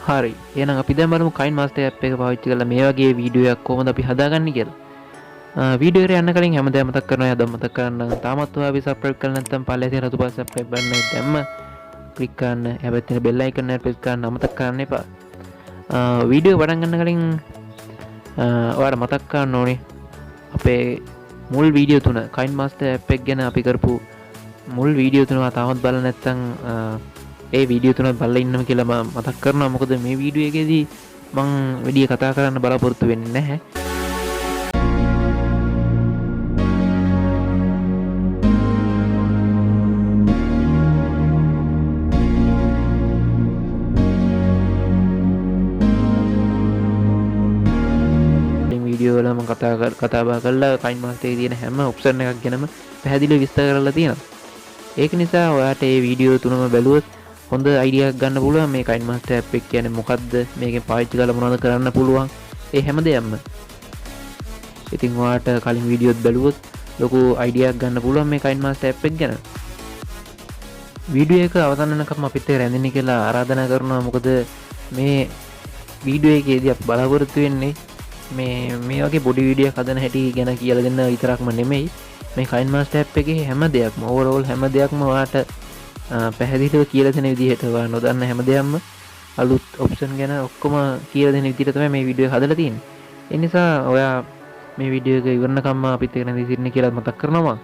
හරි. එහෙනම් අපි දැන් බලමු Kinemaster app එක පාවිච්චි කරලා මේ වගේ වීඩියෝ එකක් කොහොමද අපි හදාගන්නේ කියලා. වීඩියෝ එකට යන්න කලින් හැමදාම මතක් කරනවා යද්දා මතක් කරන්න. තාමත් ඔයා අපි subscribe කරලා නැත්නම් පල්ලේ තියෙන රතු පාට subscribe button එක දැම්ම click කරන්න. හැබැයි තියෙන bell icon එක press කරන්න අමතක කරන්න එපා. වීඩියෝ පටන් ගන්න කලින් ඔයාලා මතක් කරන්න ඕනේ අපේ මුල් වීඩියෝ තුන Kinemaster app එක ගැන අපි කරපු මුල් වීඩියෝ තුන තාමත් බලලා නැත්නම් ඒ වීඩියෝ තුන බලලා ඉන්නම කියලා මම මතක් කරනවා. මොකද මේ වීඩියෝ එකේදී මම වැඩි කතා කරන්න බලාපොරොත්තු වෙන්නේ නැහැ. වීඩියෝ වල මම කතා බහ කරලා Kinemaster එකේ තියෙන හැම ඔප්ෂන් එකක් ගැනම පැහැදිලිව විස්තර කරලා තියෙනවා. ඒක නිසා ඔයාට මේ වීඩියෝ තුනම බැලුවොත් හොඳ අයිඩියාවක් ගන්න පුළුවන් මේ Kinemaster app එක කියන්නේ මොකක්ද, මේකෙන් පාවිච්චි කරලා මොනවද කරන්න පුළුවන්, ඒ හැම දෙයක්ම. ඉතින් ඔයාට කලින් වීඩියෝත් බැලුවොත් ලොකු අයිඩියාවක් ගන්න පුළුවන් මේ Kinemaster app එක ගැන. වීඩියෝ එක අවසන් වෙනකම් අපිත් එක්ක රැඳෙන්න කියලා ආරාධනා කරනවා. මොකද මේ වීඩියෝ එකේදී අපි බලාපොරොත්තු වෙන්නේ මේ වගේ පොඩි වීඩියෝ එකක් හදන හැටි ගැන කියලා දෙන්න විතරක්ම නෙමෙයි. මේ Kinemaster app එකේ හැම දෙයක්ම ඕවරෝල් හැම දෙයක්ම ඔයාට පැහැදිලිව කියලා දෙන විදිහට ඔයා නොදන්න හැම දෙයක්ම අලුත් ඔප්ෂන් ගැන ඔක්කොම කියලා දෙන විදිහට තමයි මේ වීඩියෝ එක හදලා තියෙන්නේ. ඒ නිසා ඔයා මේ වීඩියෝ එක ඉවරනකම්ම අපිත් එක්ක නැති සිටින්න කියලා මතක් කරනවා.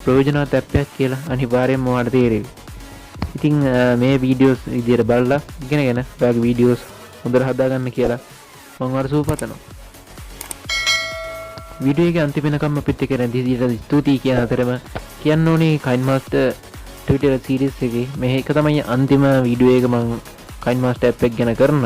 ප්‍රයෝජනවත් ඇප් එකක් කියලා අනිවාර්යෙන්ම ඔයාලට තේරෙයි. ඉතින් මේ වීඩියෝස් විදියට බලලා ඉගෙනගෙන ඔයාගේ වීඩියෝස් හොඳට හදාගන්න කියලා මම ඔයාලට සුවපතනවා. වීඩියෝ එකේ අන්තිම වෙනකම් අපිත් එක්ක රැඳී සිටියට ස්තුතියි කියන අතරම කියන්න ඕනේ Kinemaster ටියුටෝරියල් සීරීස් එකේ මේක තමයි අන්තිම වීඩියෝ එක මම Kinemaster app එක ගැන කරන.